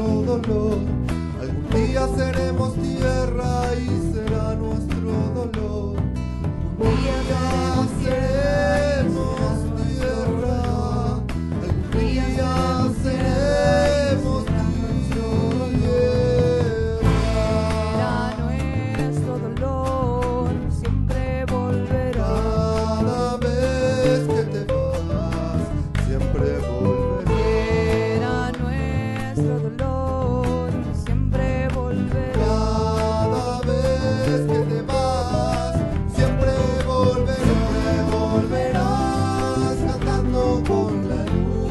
nuestro dolor. Algún día seremos tierra y será nuestro dolor. Algún día seremos tierra, algún día seremos tierra. Nuestro dolor siempre volverá. Cada vez que te vas, siempre volverá. Nuestro dolor siempre volverá. Cada vez que te vas, siempre volverás cantando con la luna.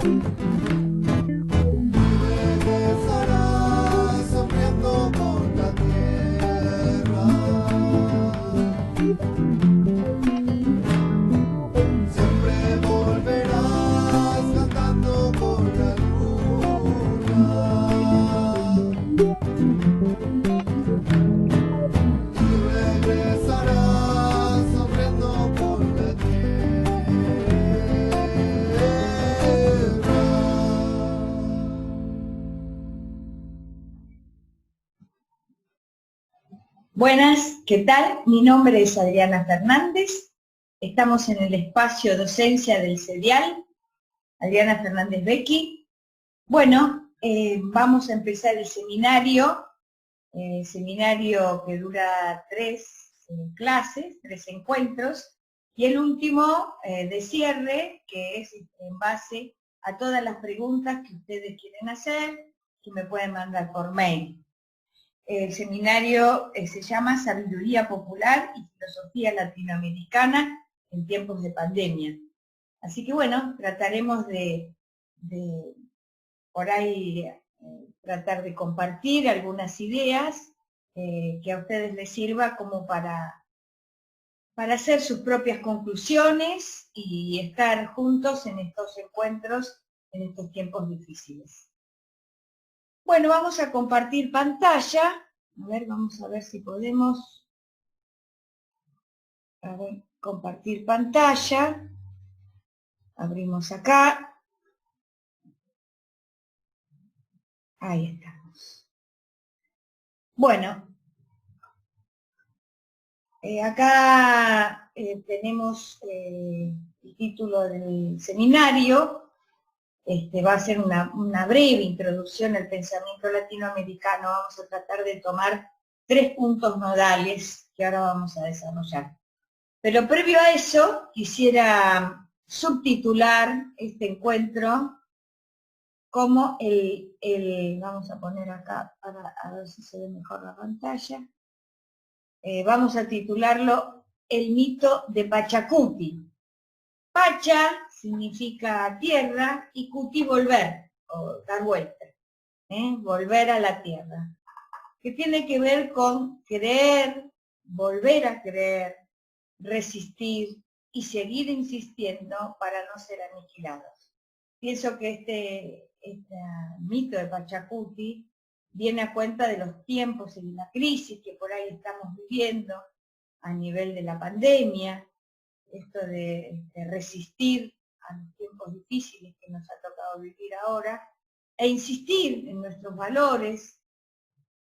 Y regresarás sonriendo con la tierra. Siempre volverás cantando con la luna. Y regresarás sonriendo con la tierra. Buenas, ¿qué tal? Mi nombre es Adriana Fernández. Estamos en el espacio Docencia del CEDIAL, Adriana Fernández Becky. Bueno, vamos a empezar el seminario que dura 3 clases, 3 encuentros, y el último de cierre, que es en base a todas las preguntas que ustedes quieren hacer, que me pueden mandar por mail. El seminario se llama Sabiduría Popular y Filosofía Latinoamericana en tiempos de pandemia. Así que bueno, trataremos de por ahí tratar de compartir algunas ideas que a ustedes les sirva como para hacer sus propias conclusiones y estar juntos en estos encuentros, en estos tiempos difíciles. Bueno, vamos a compartir pantalla. A ver, vamos a ver si podemos. A ver, compartir pantalla. Abrimos acá. Ahí estamos. Bueno, acá tenemos el título del seminario. Va a ser una breve introducción al pensamiento latinoamericano. Vamos a tratar de tomar 3 puntos nodales que ahora vamos a desarrollar. Pero previo a eso, quisiera subtitular este encuentro como vamos a poner acá para a ver si se ve mejor la pantalla. Vamos a titularlo El mito de Pachacuti. Pacha significa tierra y cuti volver, o dar vuelta, volver a la tierra, que tiene que ver con creer, volver a creer, resistir y seguir insistiendo para no ser aniquilados. Pienso que este mito de Pachacuti viene a cuenta de los tiempos y de la crisis que por ahí estamos viviendo a nivel de la pandemia, esto de resistir a los tiempos difíciles que nos ha tocado vivir ahora, e insistir en nuestros valores,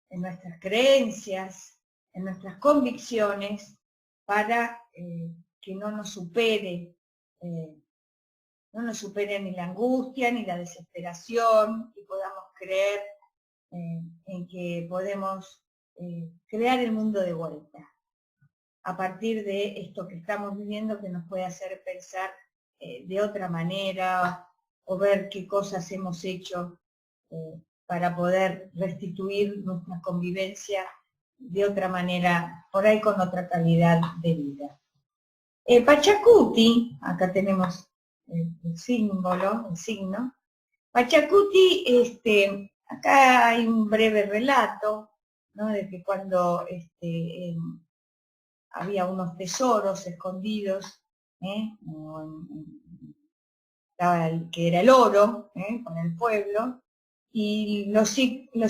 en nuestras creencias, en nuestras convicciones, para que no nos supere ni la angustia, ni la desesperación, y podamos creer en que podemos crear el mundo de vuelta, a partir de esto que estamos viviendo, que nos puede hacer pensar de otra manera, o ver qué cosas hemos hecho para poder restituir nuestra convivencia de otra manera, por ahí con otra calidad de vida. Pachacuti, acá tenemos el símbolo, el signo. Pachacuti, acá hay un breve relato, ¿no?, de que cuando había unos tesoros escondidos, que era el oro, con el pueblo, y los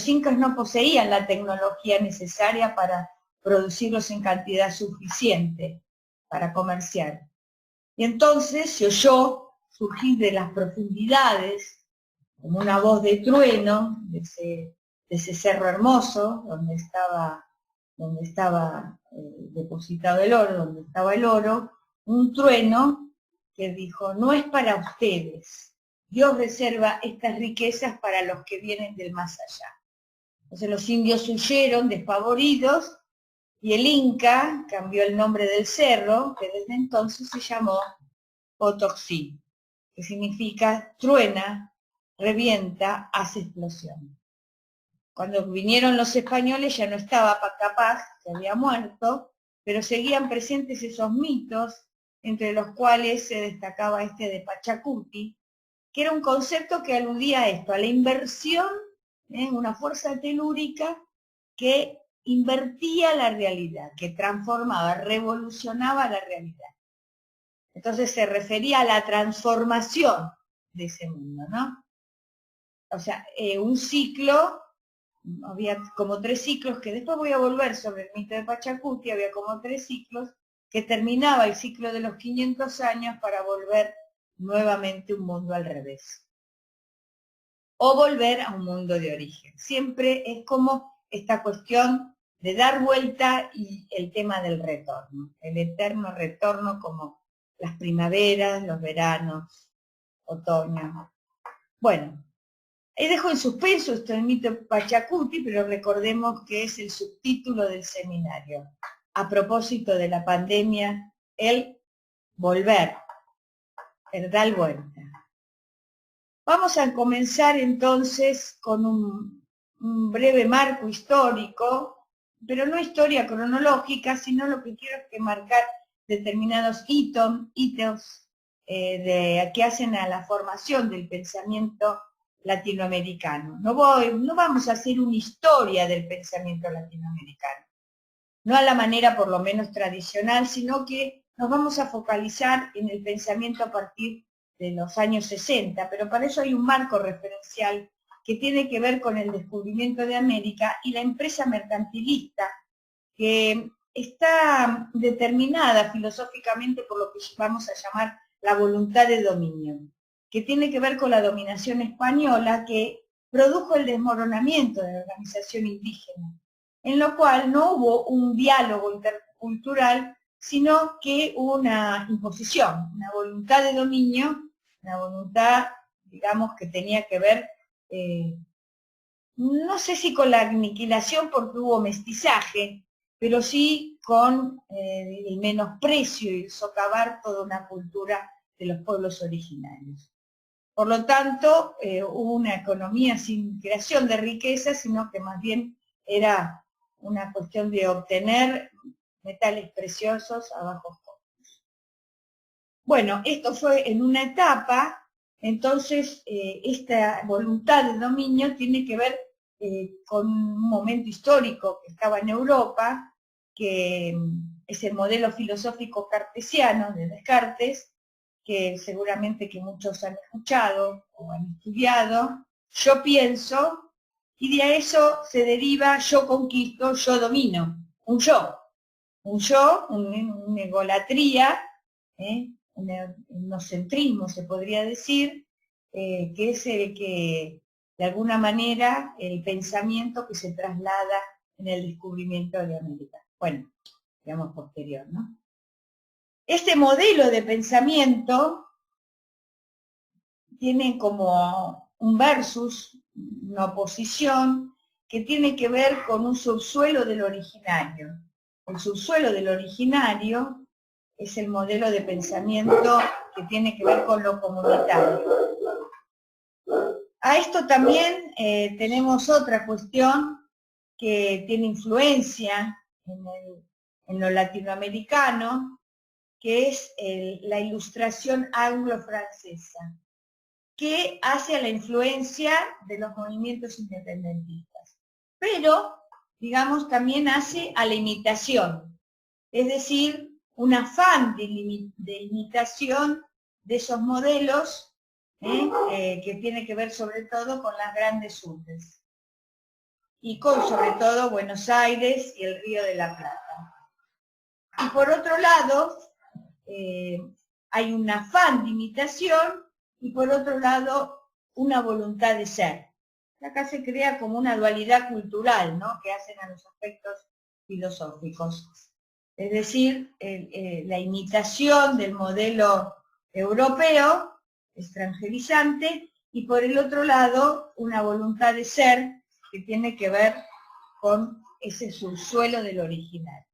incas no poseían la tecnología necesaria para producirlos en cantidad suficiente para comerciar. Y entonces se oyó surgir de las profundidades, como una voz de trueno, de ese cerro hermoso, donde estaba depositado el oro, donde estaba el oro, un trueno que dijo, no es para ustedes, Dios reserva estas riquezas para los que vienen del más allá. Entonces los indios huyeron despavoridos y el Inca cambió el nombre del cerro, que desde entonces se llamó Potoxí, que significa truena, revienta, hace explosión. Cuando vinieron los españoles ya no estaba Capaz, se había muerto, pero seguían presentes esos mitos, entre los cuales se destacaba este de Pachacuti, que era un concepto que aludía a esto, a la inversión, una fuerza telúrica que invertía la realidad, que transformaba, revolucionaba la realidad. Entonces se refería a la transformación de ese mundo, ¿no? O sea, un ciclo, había como 3 ciclos, que después voy a volver sobre el mito de Pachacuti, había como 3 ciclos, que terminaba el ciclo de los 500 años para volver nuevamente un mundo al revés. O volver a un mundo de origen. Siempre es como esta cuestión de dar vuelta y el tema del retorno, el eterno retorno como las primaveras, los veranos, otoño. Bueno, ahí dejo en suspenso el mito de Pachacuti, pero recordemos que es el subtítulo del seminario. A propósito de la pandemia, el volver, el dar vuelta. Vamos a comenzar entonces con un breve marco histórico, pero no historia cronológica, sino lo que quiero es que marcar determinados hitos que hacen a la formación del pensamiento latinoamericano. No vamos a hacer una historia del pensamiento latinoamericano, no a la manera por lo menos tradicional, sino que nos vamos a focalizar en el pensamiento a partir de los años 60, pero para eso hay un marco referencial que tiene que ver con el descubrimiento de América y la empresa mercantilista, que está determinada filosóficamente por lo que vamos a llamar la voluntad de dominio, que tiene que ver con la dominación española que produjo el desmoronamiento de la organización indígena, en lo cual no hubo un diálogo intercultural, sino que hubo una imposición, una voluntad de dominio, una voluntad, digamos, que tenía que ver, no sé si con la aniquilación porque hubo mestizaje, pero sí con el menosprecio y el socavar toda una cultura de los pueblos originarios. Por lo tanto, hubo una economía sin creación de riqueza, sino que más bien era una cuestión de obtener metales preciosos a bajos costos. Bueno, esto fue en una etapa, entonces esta voluntad de dominio tiene que ver con un momento histórico que estaba en Europa, que es el modelo filosófico cartesiano de Descartes, que seguramente que muchos han escuchado o han estudiado. Yo pienso, y de eso se deriva yo conquisto, yo domino, un yo, una egolatría, un etnocentrismo se podría decir, que es el que, de alguna manera, el pensamiento que se traslada en el descubrimiento de América. Bueno, digamos posterior, ¿no? Este modelo de pensamiento tiene como un versus, una oposición, que tiene que ver con un subsuelo del originario. El subsuelo del originario es el modelo de pensamiento que tiene que ver con lo comunitario. A esto también tenemos otra cuestión que tiene influencia en lo latinoamericano, que es la ilustración anglo-francesa, que hace a la influencia de los movimientos independentistas. Pero, digamos, también hace a la imitación, es decir, un afán de imitación de esos modelos, que tiene que ver sobre todo con las grandes urbes, y con sobre todo Buenos Aires y el Río de la Plata. Y por otro lado, hay un afán de imitación y por otro lado una voluntad de ser. Acá se crea como una dualidad cultural, ¿no?, que hacen a los aspectos filosóficos. Es decir, la imitación del modelo europeo, extranjerizante, y por el otro lado una voluntad de ser que tiene que ver con ese subsuelo del original.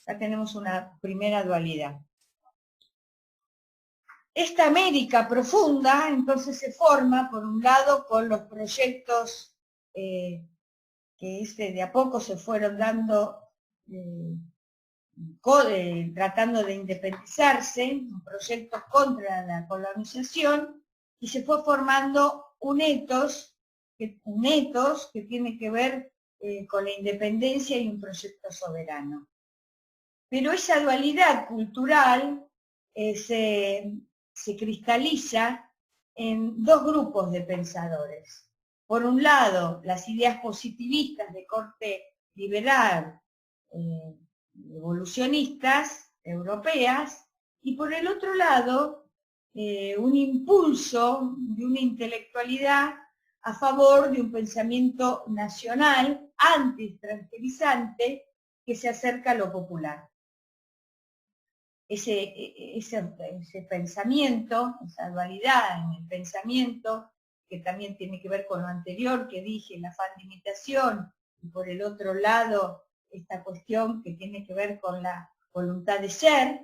Acá tenemos una primera dualidad. Esta América profunda entonces se forma, por un lado, con los proyectos que de a poco se fueron dando, tratando de independizarse, proyectos contra la colonización, y se fue formando un etos que tiene que ver con la independencia y un proyecto soberano. Pero esa dualidad cultural se cristaliza en dos grupos de pensadores. Por un lado, las ideas positivistas de corte liberal, evolucionistas, europeas, y por el otro lado, un impulso de una intelectualidad a favor de un pensamiento nacional, anti-extranjerizante, que se acerca a lo popular. Ese pensamiento, esa dualidad en el pensamiento, que también tiene que ver con lo anterior que dije, el afán de imitación, y por el otro lado, esta cuestión que tiene que ver con la voluntad de ser,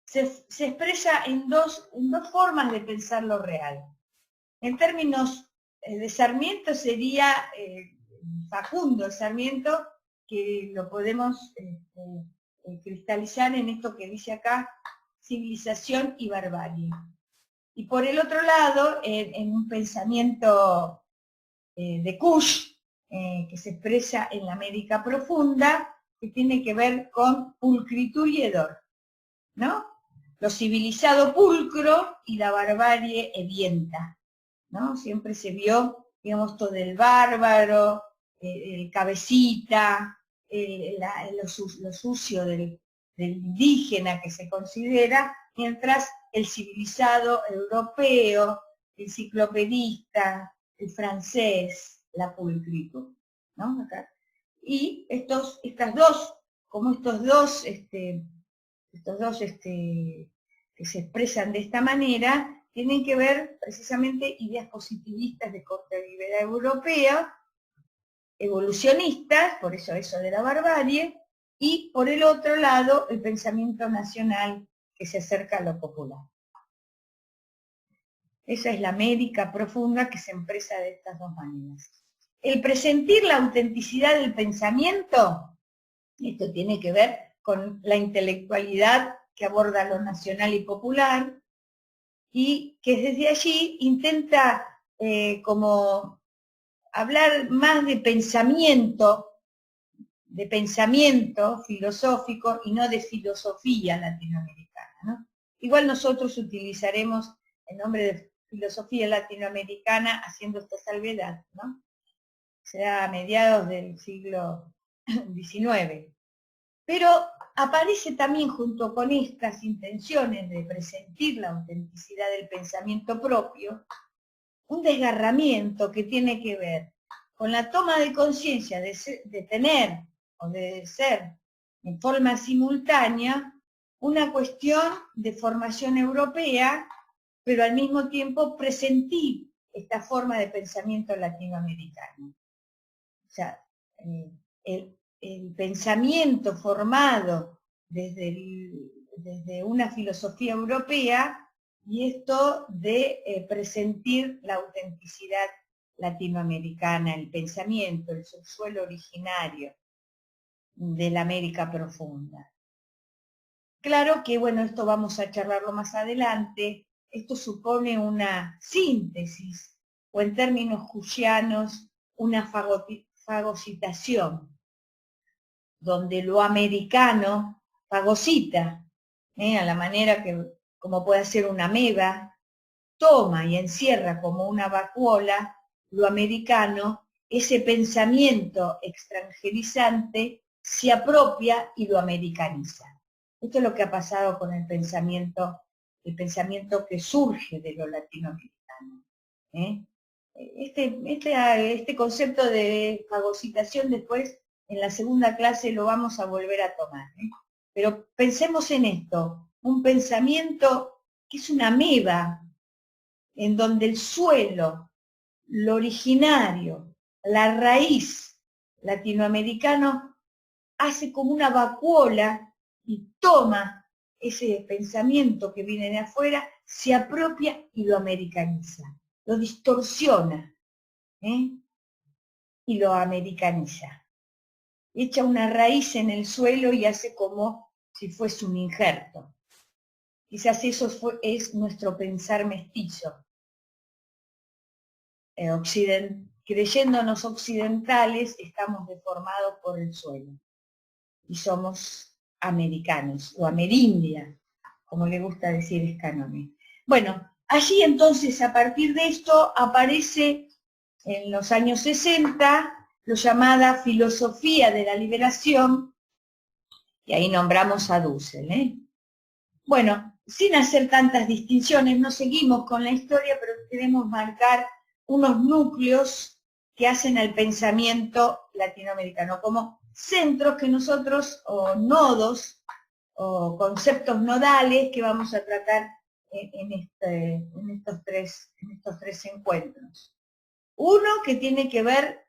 se expresa en dos formas de pensar lo real. En términos de Sarmiento sería Facundo Sarmiento, que lo podemos cristalizar en esto que dice acá, civilización y barbarie. Y por el otro lado, en un pensamiento de Kush, que se expresa en la América profunda, que tiene que ver con pulcritud y hedor, ¿no? Lo civilizado pulcro y la barbarie hedienta, ¿no? Siempre se vio, digamos, todo el bárbaro, el cabecita, lo sucio del indígena que se considera, mientras el civilizado europeo, el enciclopedista, el francés, la pulcritud, ¿no? Acá. Y estos dos que se expresan de esta manera, tienen que ver precisamente ideas positivistas de corte liberal europea, evolucionistas, por eso de la barbarie, y por el otro lado el pensamiento nacional que se acerca a lo popular. Esa es la América profunda que se expresa de estas dos maneras. El presentir la autenticidad del pensamiento, esto tiene que ver con la intelectualidad que aborda lo nacional y popular, y que desde allí intenta como hablar más de pensamiento filosófico y no de filosofía latinoamericana, ¿no? Igual nosotros utilizaremos el nombre de filosofía latinoamericana haciendo esta salvedad, ¿no? Será a mediados del siglo XIX. Pero aparece también junto con estas intenciones de presentir la autenticidad del pensamiento propio, un desgarramiento que tiene que ver con la toma de conciencia de tener o de ser en forma simultánea una cuestión de formación europea, pero al mismo tiempo presentir esta forma de pensamiento latinoamericano. O sea, el pensamiento formado desde una filosofía europea, y esto de presentir la autenticidad latinoamericana, el pensamiento, el subsuelo originario de la América profunda. Claro que, bueno, esto vamos a charlarlo más adelante, esto supone una síntesis, o en términos kushianos, una fagocitación, donde lo americano fagocita, a la manera que, como puede ser una ameba, toma y encierra como una vacuola lo americano, ese pensamiento extranjerizante se apropia y lo americaniza. Esto es lo que ha pasado con el pensamiento el pensamiento que surge de lo latinoamericano. Este concepto de fagocitación después en la segunda clase lo vamos a volver a tomar. Pero pensemos en esto, un pensamiento que es una ameba, en donde el suelo, lo originario, la raíz latinoamericano hace como una vacuola y toma ese pensamiento que viene de afuera, se apropia y lo americaniza, lo distorsiona y lo americaniza. Echa una raíz en el suelo y hace como si fuese un injerto. Quizás eso es nuestro pensar mestizo. Creyéndonos occidentales, estamos deformados por el suelo. Y somos americanos, o amerindia, como le gusta decir Scannone. Bueno, allí entonces, a partir de esto, aparece en los años 60 lo llamada filosofía de la liberación, y ahí nombramos a Dussel. Bueno, sin hacer tantas distinciones, no seguimos con la historia, pero queremos marcar unos núcleos que hacen al pensamiento latinoamericano, como centros que nosotros, o nodos, o conceptos nodales que vamos a tratar en estos tres encuentros. Uno que tiene que ver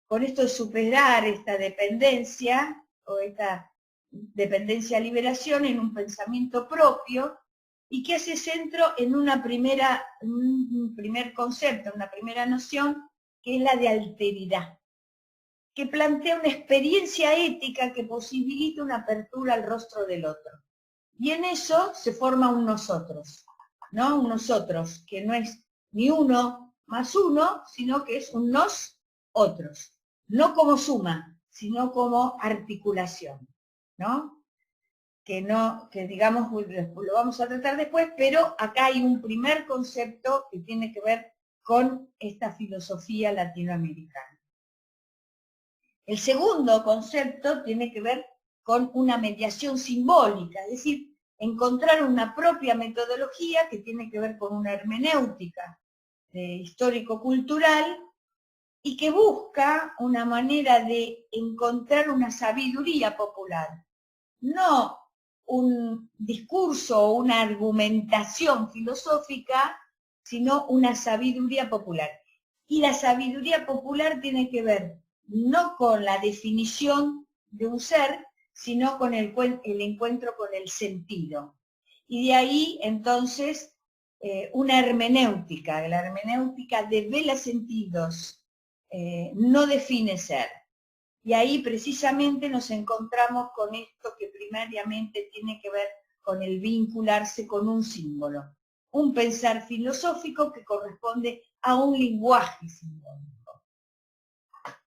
con esto de superar esta dependencia, o esta dependencia-liberación en un pensamiento propio, y que hace centro en un primer concepto, una primera noción, que es la de alteridad, que plantea una experiencia ética que posibilita una apertura al rostro del otro. Y en eso se forma un nosotros, ¿no? Un nosotros, que no es ni uno más uno, sino que es un nos otros. No como suma, sino como articulación, ¿no? Que digamos, lo vamos a tratar después, pero acá hay un primer concepto que tiene que ver con esta filosofía latinoamericana. El segundo concepto tiene que ver con una mediación simbólica, es decir, encontrar una propia metodología que tiene que ver con una hermenéutica histórico-cultural y que busca una manera de encontrar una sabiduría popular, no un discurso o una argumentación filosófica, sino una sabiduría popular. Y la sabiduría popular tiene que ver no con la definición de un ser, sino con el encuentro con el sentido. Y de ahí, entonces, una hermenéutica. La hermenéutica devela sentidos, no define ser. Y ahí precisamente nos encontramos con esto que primariamente tiene que ver con el vincularse con un símbolo. Un pensar filosófico que corresponde a un lenguaje simbólico.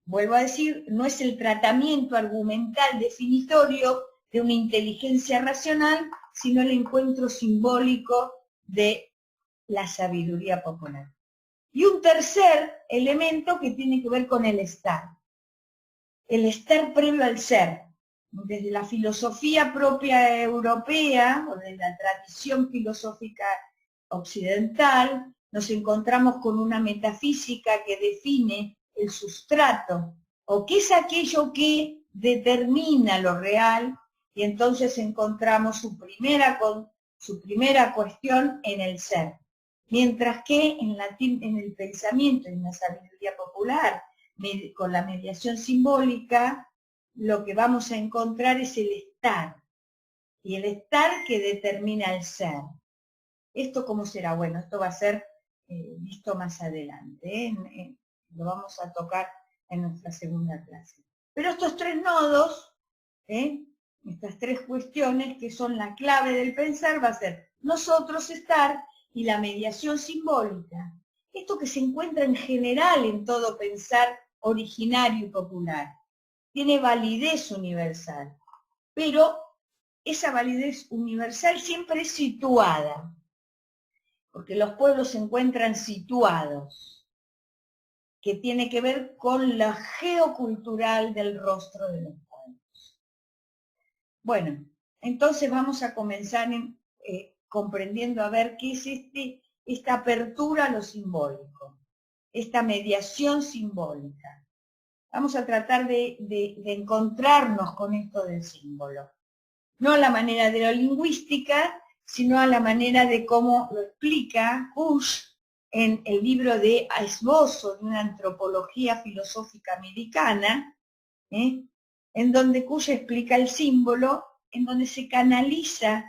Vuelvo a decir, no es el tratamiento argumental definitorio de una inteligencia racional, sino el encuentro simbólico de la sabiduría popular. Y un tercer elemento que tiene que ver con el estar. El estar previo al ser. Desde la filosofía propia europea, o de la tradición filosófica occidental, nos encontramos con una metafísica que define el sustrato, o qué es aquello que determina lo real, y entonces encontramos su primera cuestión en el ser. Mientras que en el pensamiento, en la sabiduría popular, con la mediación simbólica, lo que vamos a encontrar es el estar, y el estar que determina el ser. ¿Esto cómo será? Bueno, esto va a ser visto más adelante, lo vamos a tocar en nuestra segunda clase. Pero estos tres nodos, estas tres cuestiones que son la clave del pensar, va a ser nosotros, estar, y la mediación simbólica. Esto que se encuentra en general en todo pensar originario y popular. Tiene validez universal, pero esa validez universal siempre es situada, porque los pueblos se encuentran situados, que tiene que ver con la geocultural del rostro de los pueblos. Bueno, entonces vamos a comenzar comprendiendo a ver qué es esta apertura a lo simbólico, esta mediación simbólica. Vamos a tratar de encontrarnos con esto del símbolo. No a la manera de lo lingüística, sino a la manera de cómo lo explica Kusch en el libro de Esbozo de una antropología filosófica americana, en donde Kusch explica el símbolo, en donde se canaliza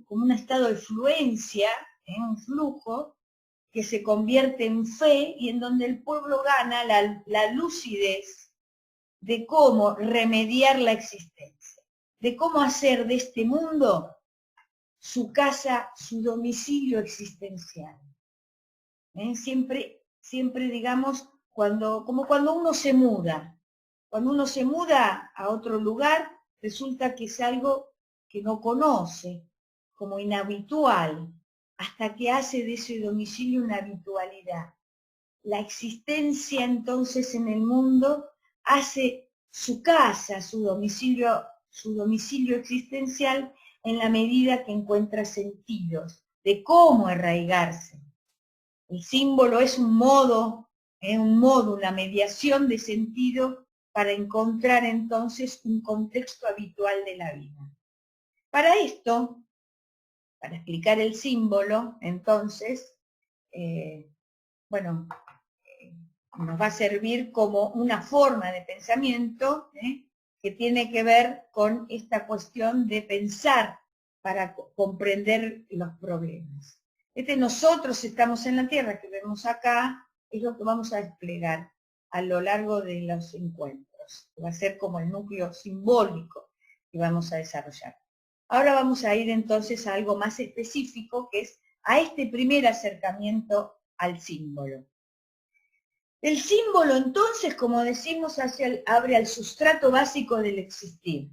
como un estado de fluencia, un flujo, que se convierte en fe y en donde el pueblo gana la lucidez de cómo remediar la existencia, de cómo hacer de este mundo su casa, su domicilio existencial. Siempre, digamos, como cuando uno se muda. Cuando uno se muda a otro lugar, resulta que es algo que no conoce, como inhabitual, hasta que hace de ese domicilio una habitualidad. La existencia entonces en el mundo hace su casa, su domicilio existencial en la medida que encuentra sentidos de cómo arraigarse. El símbolo es un modo, una mediación de sentido para encontrar entonces un contexto habitual de la vida. Para esto, para explicar el símbolo, entonces, nos va a servir como una forma de pensamiento que tiene que ver con esta cuestión de pensar para comprender los problemas. Nosotros estamos en la Tierra que vemos acá, es lo que vamos a desplegar a lo largo de los encuentros. Va a ser como el núcleo simbólico que vamos a desarrollar. Ahora vamos a ir entonces a algo más específico, que es a este primer acercamiento al símbolo. El símbolo entonces, como decimos, abre al sustrato básico del existir.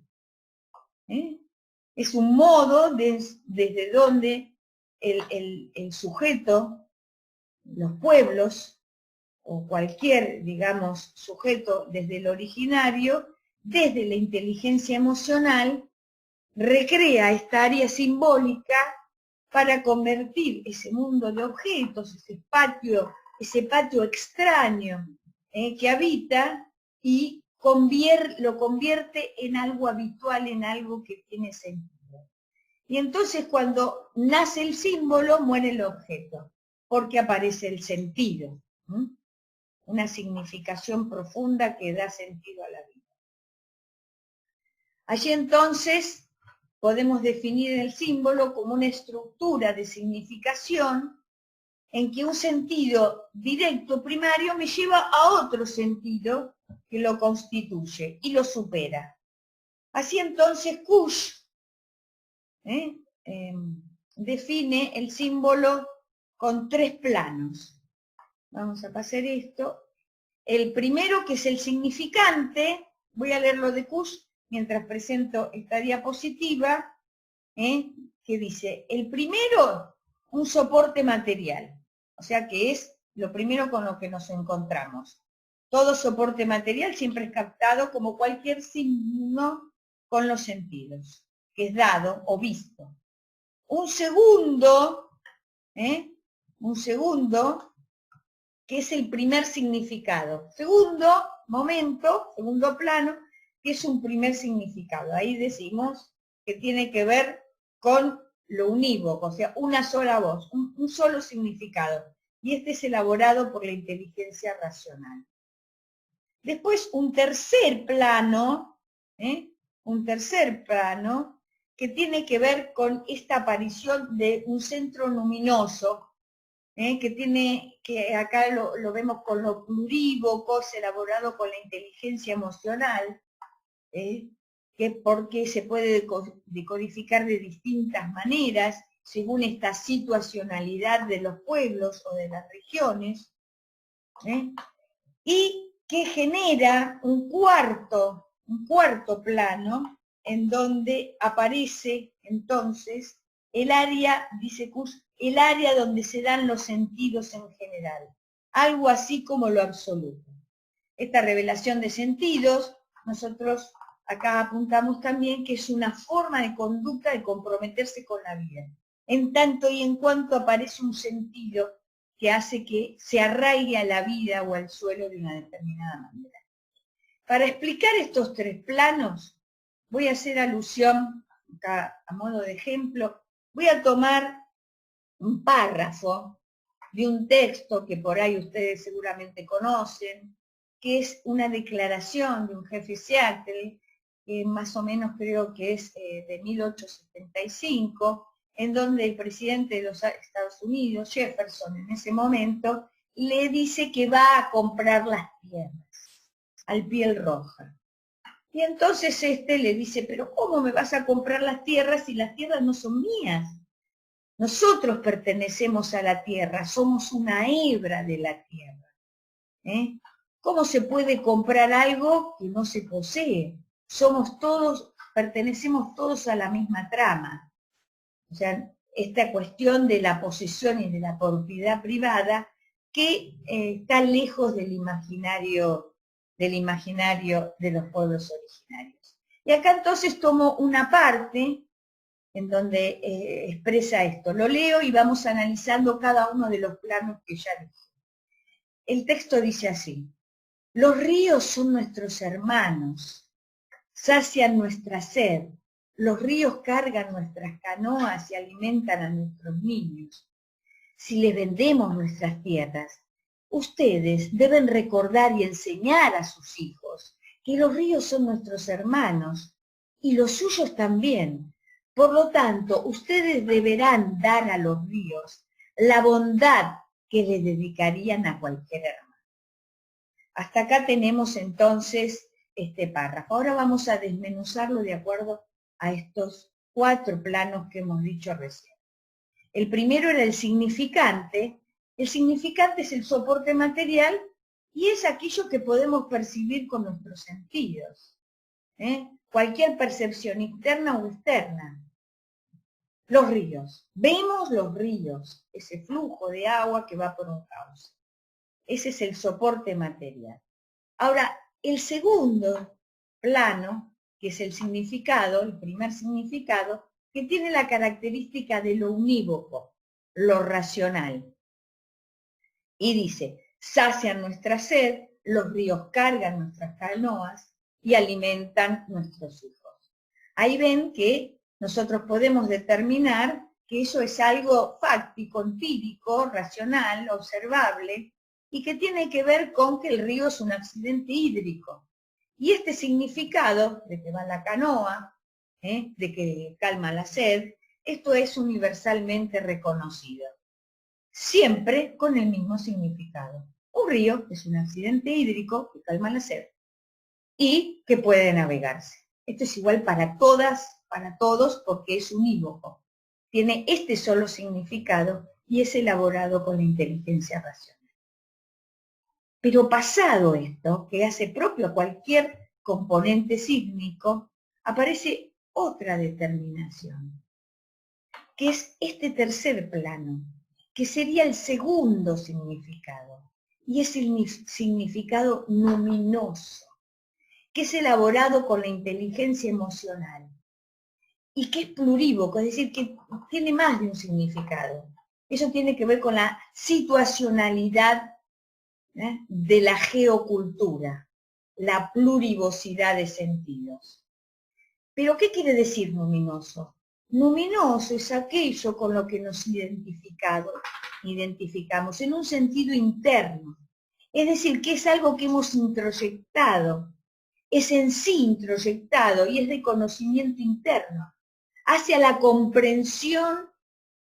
Es un modo desde donde el sujeto, los pueblos, o cualquier, digamos, sujeto desde el originario, desde la inteligencia emocional, recrea esta área simbólica para convertir ese mundo de objetos, ese patio extraño que habita y lo convierte en algo habitual, en algo que tiene sentido. Y entonces cuando nace el símbolo, muere el objeto, porque aparece el sentido, una significación profunda que da sentido a la vida. Allí entonces podemos definir el símbolo como una estructura de significación en que un sentido directo primario me lleva a otro sentido que lo constituye y lo supera. Así entonces Kusch define el símbolo con 3 planos. Vamos a pasar esto. El primero, que es el significante, voy a leer lo de Kusch mientras presento esta diapositiva, que dice, el primero, un soporte material, o sea que es lo primero con lo que nos encontramos. Todo soporte material siempre es captado como cualquier signo con los sentidos, que es dado o visto. Un segundo, que es el primer significado. Segundo momento, segundo plano, que es un primer significado. Ahí decimos que tiene que ver con lo unívoco, o sea, una sola voz, un solo significado. Y este es elaborado por la inteligencia racional. Después un tercer plano, que tiene que ver con esta aparición de un centro luminoso, que acá lo vemos con lo plurívoco, es elaborado con la inteligencia emocional, porque se puede decodificar de distintas maneras según esta situacionalidad de los pueblos o de las regiones, y que genera un cuarto plano en donde aparece entonces el área, dice Kusch, el área donde se dan los sentidos en general, algo así como lo absoluto. Esta revelación de sentidos nosotros acá apuntamos también que es una forma de conducta de comprometerse con la vida, en tanto y en cuanto aparece un sentido que hace que se arraigue a la vida o al suelo de una determinada manera. Para explicar estos tres planos, voy a hacer alusión, acá a modo de ejemplo, voy a tomar un párrafo de un texto que por ahí ustedes seguramente conocen, que es una declaración de un jefe Seattle, que más o menos creo que es de 1875, en donde el presidente de los Estados Unidos, Jefferson, en ese momento, le dice que va a comprar las tierras al Piel Roja. Y entonces le dice, pero ¿cómo me vas a comprar las tierras si las tierras no son mías? Nosotros pertenecemos a la tierra, somos una hebra de la tierra. ¿Cómo se puede comprar algo que no se posee? Pertenecemos todos a la misma trama. O sea, esta cuestión de la posesión y de la propiedad privada que está lejos del imaginario de los pueblos originarios. Y acá entonces tomo una parte en donde expresa esto. Lo leo y vamos analizando cada uno de los planos que ya dije. El texto dice así: los ríos son nuestros hermanos, sacian nuestra sed, los ríos cargan nuestras canoas y alimentan a nuestros niños. Si les vendemos nuestras tierras, ustedes deben recordar y enseñar a sus hijos que los ríos son nuestros hermanos y los suyos también. Por lo tanto, ustedes deberán dar a los ríos la bondad que le dedicarían a cualquier hermano. Hasta acá tenemos entonces este párrafo. Ahora vamos a desmenuzarlo de acuerdo a estos 4 planos que hemos dicho recién. El primero era el significante. El significante es el soporte material y es aquello que podemos percibir con nuestros sentidos. Cualquier percepción interna o externa. Los ríos. Vemos los ríos, ese flujo de agua que va por un cauce. Ese es el soporte material. Ahora, el segundo plano, que es el significado, el primer significado, que tiene la característica de lo unívoco, lo racional. Y dice, sacian nuestra sed, los ríos cargan nuestras canoas y alimentan nuestros hijos. Ahí ven que nosotros podemos determinar que eso es algo fáctico, empírico, racional, observable, y que tiene que ver con que el río es un accidente hídrico. Y este significado de que va la canoa, de que calma la sed, esto es universalmente reconocido. Siempre con el mismo significado. Un río es un accidente hídrico que calma la sed y que puede navegarse. Esto es igual para todas, para todos, porque es unívoco. Tiene este solo significado y es elaborado con la inteligencia racional. Pero pasado esto, que hace propio a cualquier componente sísmico, aparece otra determinación, que es este tercer plano, que sería el segundo significado, y es el significado luminoso, que es elaborado con la inteligencia emocional, y que es plurívoco, es decir, que tiene más de un significado. Eso tiene que ver con la situacionalidad de la geocultura, la plurivocidad de sentidos. ¿Pero qué quiere decir luminoso? Luminoso es aquello con lo que nos identificamos en un sentido interno. Es decir, que es algo que hemos introyectado, es en sí introyectado y es de conocimiento interno, hacia la comprensión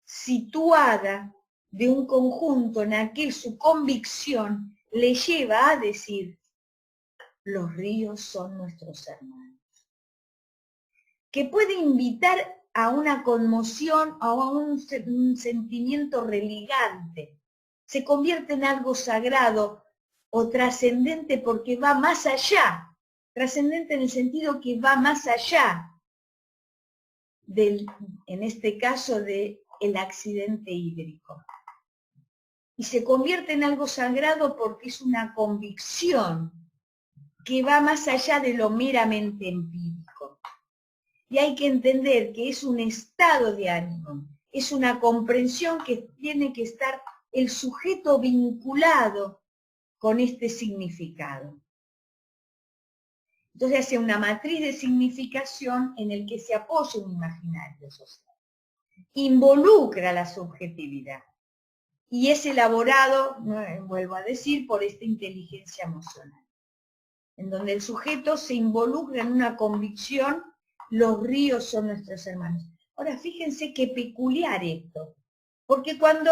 situada de un conjunto en aquel su convicción le lleva a decir, los ríos son nuestros hermanos. Que puede invitar a una conmoción o a un sentimiento religante. Se convierte en algo sagrado o trascendente porque va más allá. Trascendente en el sentido que va más allá en este caso, del accidente hídrico. Y se convierte en algo sagrado porque es una convicción que va más allá de lo meramente empírico. Y hay que entender que es un estado de ánimo, es una comprensión que tiene que estar el sujeto vinculado con este significado. Entonces hace una matriz de significación en el que se apoya un imaginario social. Involucra la subjetividad y es elaborado, vuelvo a decir, por esta inteligencia emocional, en donde el sujeto se involucra en una convicción: los ríos son nuestros hermanos. Ahora, fíjense qué peculiar esto, porque cuando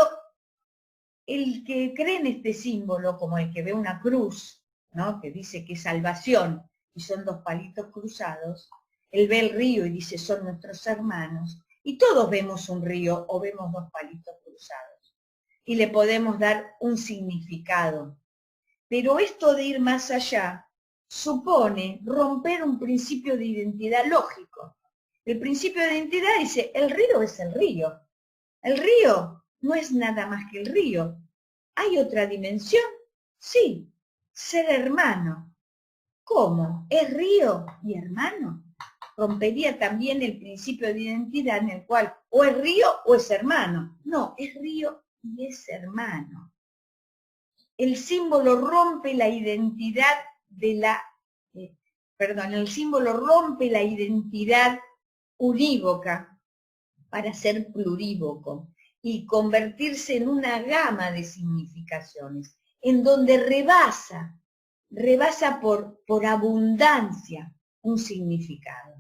el que cree en este símbolo, como el que ve una cruz, ¿no?, que dice que es salvación, y son dos palitos cruzados, él ve el río y dice, son nuestros hermanos, y todos vemos un río o vemos dos palitos cruzados, y le podemos dar un significado. Pero esto de ir más allá supone romper un principio de identidad lógico. El principio de identidad dice, el río es el río. El río no es nada más que el río. ¿Hay otra dimensión? Sí, ser hermano. ¿Cómo? ¿Es río y hermano? Rompería también el principio de identidad en el cual o es río o es hermano. No, es río y es hermano. El símbolo rompe la identidad de la, el símbolo rompe la identidad unívoca para ser plurívoco y convertirse en una gama de significaciones, en donde rebasa por abundancia un significado.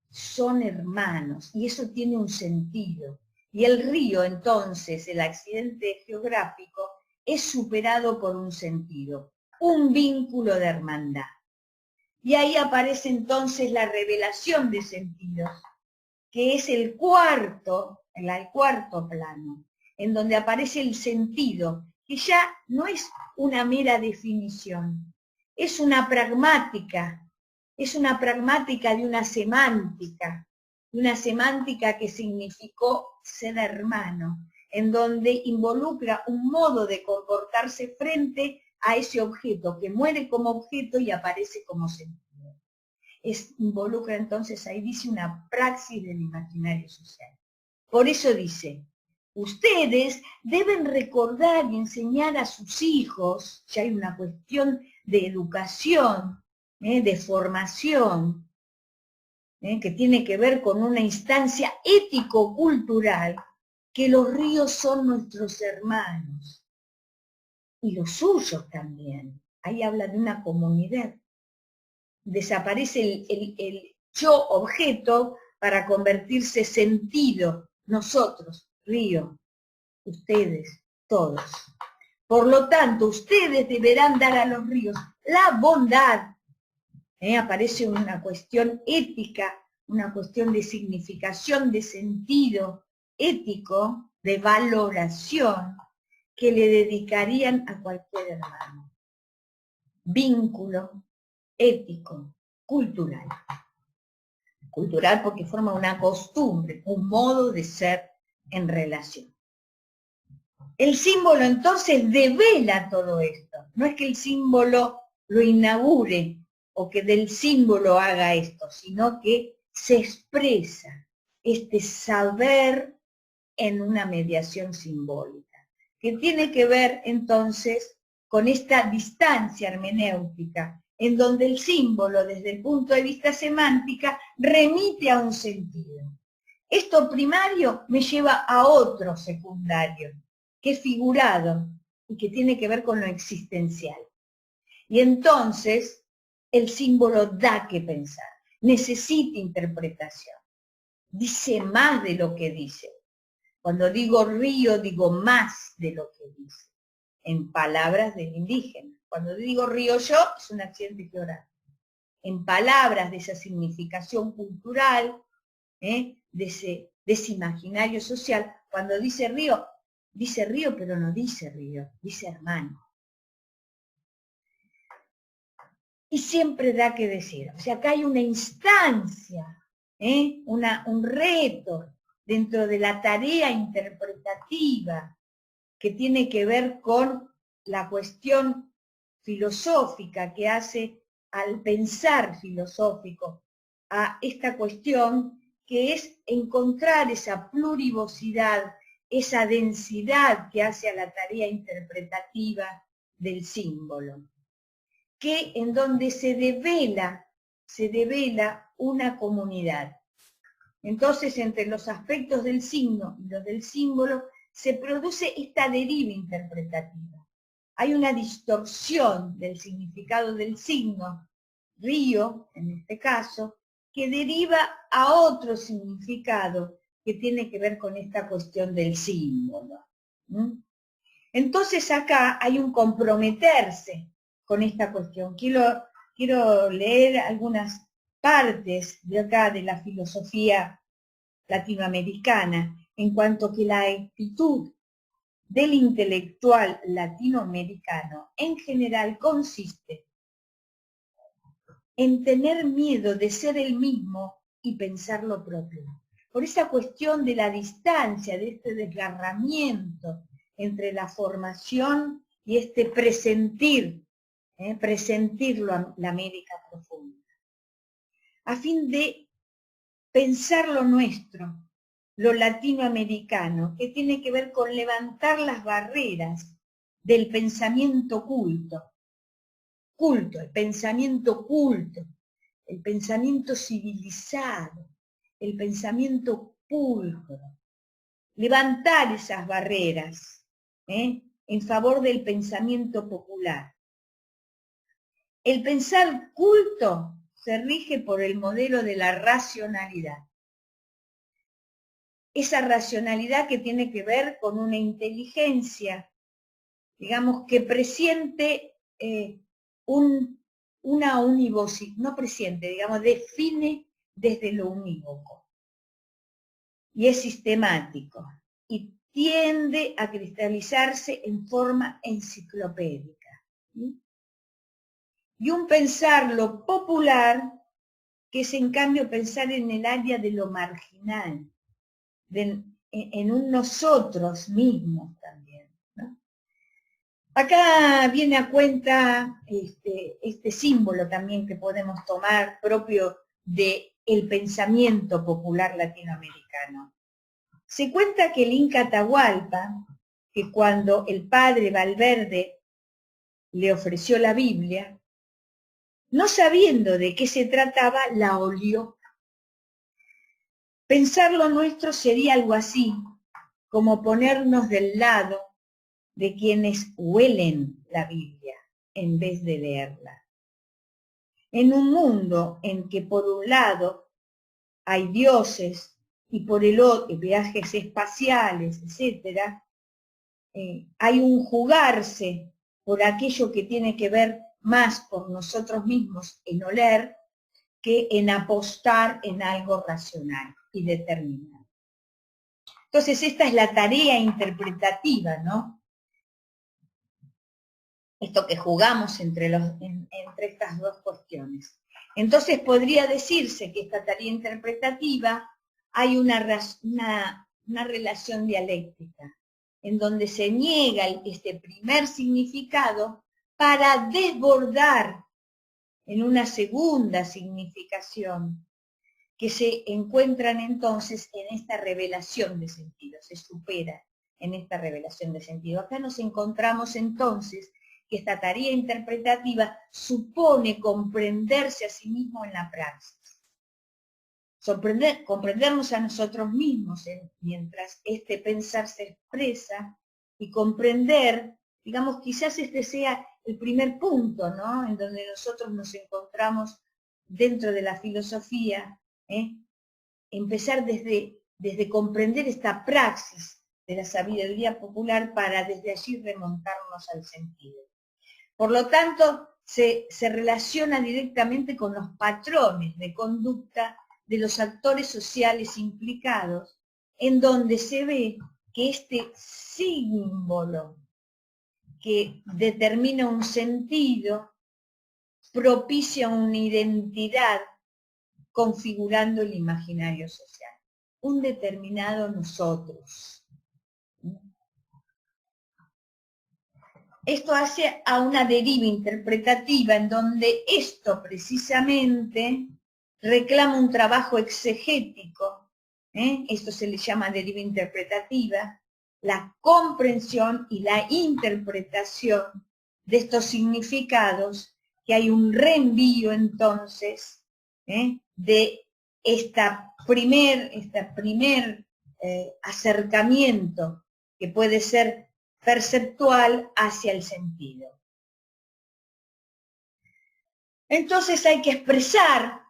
Son hermanos y eso tiene un sentido. Y el río, entonces, el accidente geográfico, es superado por un sentido, un vínculo de hermandad. Y ahí aparece entonces la revelación de sentidos, que es el cuarto plano, en donde aparece el sentido, que ya no es una mera definición, es una pragmática de una semántica que significó ser hermano, en donde involucra un modo de comportarse frente a ese objeto, que muere como objeto y aparece como sentido. Involucra entonces, ahí dice, una praxis del imaginario social. Por eso dice, ustedes deben recordar y enseñar a sus hijos, ya hay una cuestión de educación, de formación, que tiene que ver con una instancia ético-cultural, que los ríos son nuestros hermanos, y los suyos también. Ahí habla de una comunidad. Desaparece el yo objeto para convertirse sentido, nosotros, río, ustedes, todos. Por lo tanto, ustedes deberán dar a los ríos la bondad. Aparece una cuestión ética, una cuestión de significación, de sentido ético, de valoración, que le dedicarían a cualquier hermano. Vínculo ético, cultural. Cultural porque forma una costumbre, un modo de ser en relación. El símbolo entonces devela todo esto. No es que el símbolo lo inaugure o que del símbolo haga esto, sino que se expresa este saber en una mediación simbólica, que tiene que ver entonces con esta distancia hermenéutica, en donde el símbolo, desde el punto de vista semántica, remite a un sentido. Esto primario me lleva a otro secundario, que es figurado y que tiene que ver con lo existencial. Y entonces el símbolo da que pensar, necesita interpretación, dice más de lo que dice. Cuando digo río, digo más de lo que dice, en palabras del indígena. Cuando digo río yo, es un accidente geográfico. En palabras de esa significación cultural, de ese imaginario social, cuando dice río pero no dice río, dice hermano. Y siempre da que decir, o sea, acá hay una instancia, un reto dentro de la tarea interpretativa que tiene que ver con la cuestión filosófica que hace al pensar filosófico, a esta cuestión que es encontrar esa plurivocidad, esa densidad que hace a la tarea interpretativa del símbolo, que en donde se devela una comunidad. Entonces, entre los aspectos del signo y los del símbolo, se produce esta deriva interpretativa. Hay una distorsión del significado del signo, río, en este caso, que deriva a otro significado que tiene que ver con esta cuestión del símbolo. Entonces acá hay un comprometerse con esta cuestión. Quiero leer algunas partes de acá de la filosofía latinoamericana, en cuanto que la actitud del intelectual latinoamericano en general consiste en tener miedo de ser el mismo y pensar lo propio. Por esa cuestión de la distancia, de este desgarramiento entre la formación y este presentir la América profunda. A fin de pensar lo nuestro, lo latinoamericano, que tiene que ver con levantar las barreras del pensamiento culto, el pensamiento culto, el pensamiento civilizado, el pensamiento pulcro. Levantar esas barreras en favor del pensamiento popular. El pensar culto se rige por el modelo de la racionalidad. Esa racionalidad que tiene que ver con una inteligencia, digamos, que presiente una univocidad, no presiente, digamos, define desde lo unívoco. Y es sistemático. Y tiende a cristalizarse en forma enciclopédica. Y un pensar lo popular, que es en cambio pensar en el área de lo marginal, en un nosotros mismos también, ¿no? Acá viene a cuenta este símbolo también que podemos tomar propio del pensamiento popular latinoamericano. Se cuenta que el Inca Atahualpa, que cuando el padre Valverde le ofreció la Biblia, no sabiendo de qué se trataba, la olió. Pensar lo nuestro sería algo así, como ponernos del lado de quienes huelen la Biblia en vez de leerla. En un mundo en que por un lado hay dioses y por el otro viajes espaciales, etc., hay un jugarse por aquello que tiene que ver más por nosotros mismos en oler que en apostar en algo racional y determinado. Entonces esta es la tarea interpretativa, ¿no? Esto que jugamos entre estas dos cuestiones. Entonces podría decirse que esta tarea interpretativa hay una relación dialéctica, en donde se niega este primer significado para desbordar en una segunda significación, que se encuentran entonces en esta revelación de sentido, se supera en esta revelación de sentido. Acá nos encontramos entonces que esta tarea interpretativa supone comprenderse a sí mismo en la praxis. Comprendernos a nosotros mismos mientras este pensar se expresa y comprender, digamos, quizás este sea el primer punto, ¿no?, en donde nosotros nos encontramos dentro de la filosofía, empezar desde comprender esta praxis de la sabiduría popular para desde allí remontarnos al sentido. Por lo tanto, se relaciona directamente con los patrones de conducta de los actores sociales implicados, en donde se ve que este símbolo que determina un sentido propicia una identidad configurando el imaginario social, un determinado nosotros. Esto hace a una deriva interpretativa en donde esto precisamente reclama un trabajo exegético, esto se le llama deriva interpretativa, la comprensión y la interpretación de estos significados, que hay un reenvío entonces de esta primer acercamiento que puede ser perceptual hacia el sentido. Entonces hay que expresar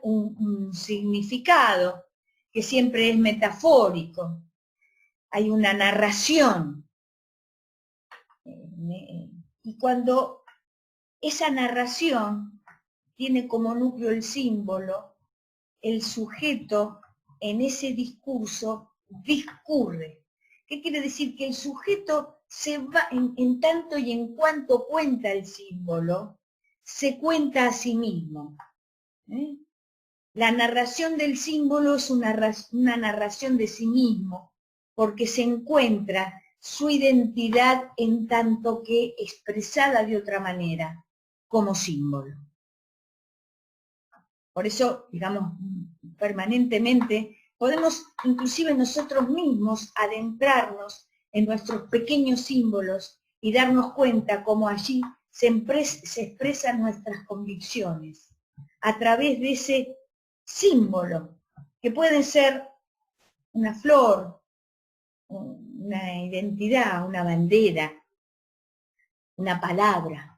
un significado que siempre es metafórico. Hay una narración. Y cuando esa narración tiene como núcleo el símbolo, el sujeto en ese discurso discurre. ¿Qué quiere decir? Que el sujeto se va, en tanto y en cuanto cuenta el símbolo, se cuenta a sí mismo. La narración del símbolo es una narración de sí mismo, porque se encuentra su identidad en tanto que expresada de otra manera, como símbolo. Por eso, digamos, permanentemente podemos inclusive nosotros mismos adentrarnos en nuestros pequeños símbolos y darnos cuenta cómo allí se expresan nuestras convicciones a través de ese símbolo, que puede ser una flor, una identidad, una bandera, una palabra.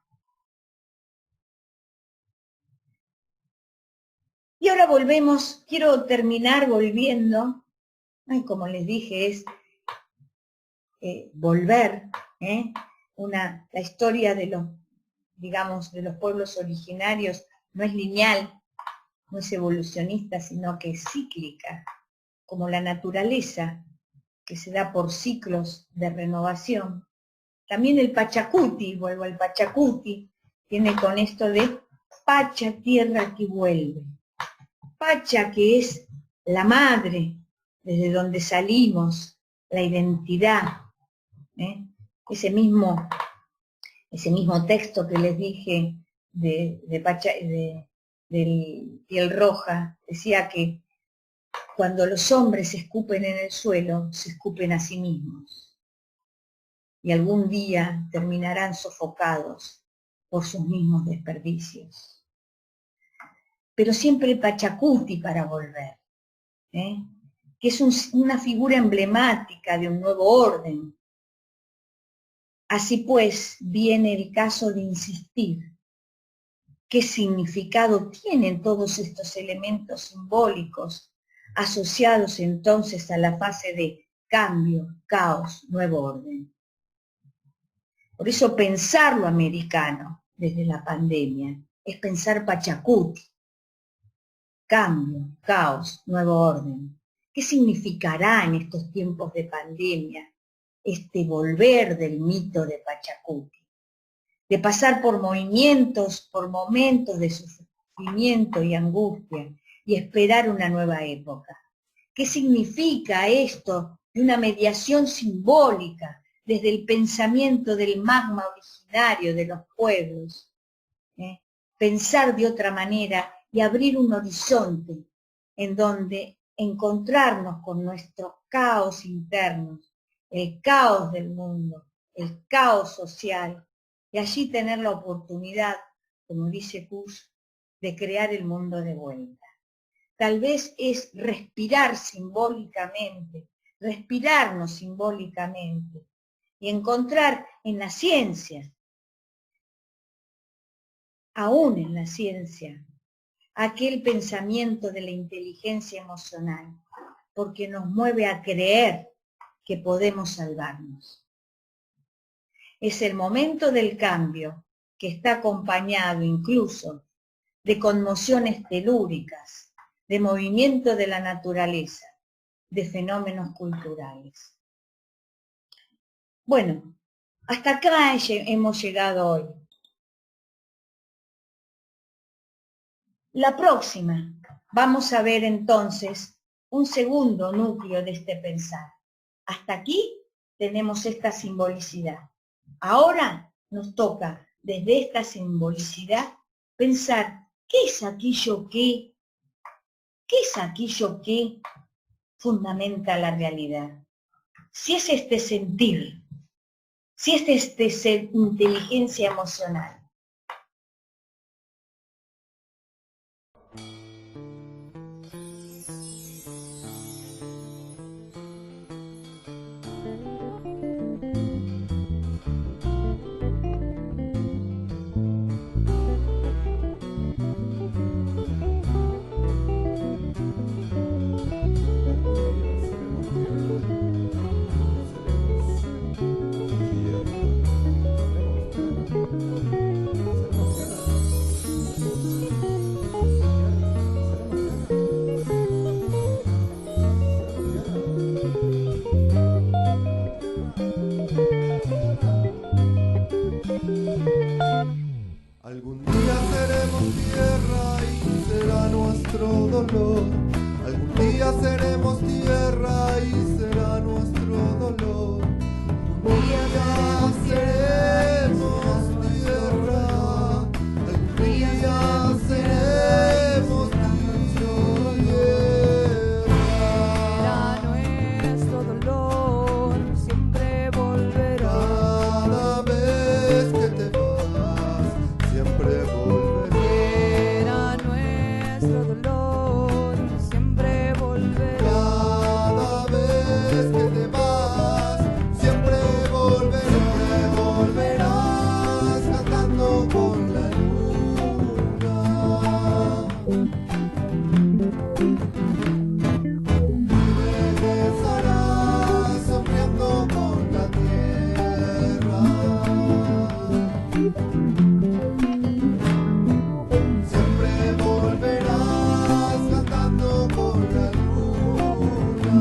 Y ahora volvemos, quiero terminar volviendo, como les dije, es volver, la historia de los, digamos, de los pueblos originarios no es lineal, no es evolucionista, sino que es cíclica, como la naturaleza, que se da por ciclos de renovación. También el Pachacuti, vuelvo al Pachacuti, tiene con esto de Pacha, tierra que vuelve. Pacha, que es la madre, desde donde salimos, la identidad. Ese mismo texto que les dije de Pacha, del Piel Roja, decía que cuando los hombres se escupen en el suelo, se escupen a sí mismos. Y algún día terminarán sofocados por sus mismos desperdicios. Pero siempre Pachacuti para volver, que es una figura emblemática de un nuevo orden. Así pues, viene el caso de insistir. ¿Qué significado tienen todos estos elementos simbólicos asociados entonces a la fase de cambio, caos, nuevo orden? Por eso pensar lo americano desde la pandemia es pensar Pachacuti. Cambio, caos, nuevo orden. ¿Qué significará en estos tiempos de pandemia este volver del mito de Pachacuti? De pasar por movimientos, por momentos de sufrimiento y angustia y esperar una nueva época. ¿Qué significa esto de una mediación simbólica desde el pensamiento del magma originario de los pueblos? Pensar de otra manera y abrir un horizonte en donde encontrarnos con nuestros caos internos, el caos del mundo, el caos social, y allí tener la oportunidad, como dice Kusch, de crear el mundo de vuelta. Tal vez es respirar simbólicamente, respirarnos simbólicamente y encontrar en la ciencia, aún en la ciencia, aquel pensamiento de la inteligencia emocional, porque nos mueve a creer que podemos salvarnos. Es el momento del cambio que está acompañado incluso de conmociones telúricas, de movimiento de la naturaleza, de fenómenos culturales. Bueno, hasta acá hemos llegado hoy. La próxima vamos a ver entonces un segundo núcleo de este pensar. Hasta aquí tenemos esta simbolicidad. Ahora nos toca, desde esta simbolicidad, pensar ¿Qué es aquello que? ¿Qué es aquello que fundamenta la realidad? Si es este sentir, si es este inteligencia emocional. Algún día seremos tierra y será nuestro dolor. Algún día seremos tierra y será nuestro dolor. Algún día seremos tierra. Algún día seremos Era nuestro dolor, siempre volverá. Cada vez que te vas, siempre volveré. Era nuestro dolor, siempre volverá. Cada vez que te vas, siempre volveré. Volverás cantando con la luna. Regresarás sonriendo con la tierra. Siempre volverás cantando con la luna.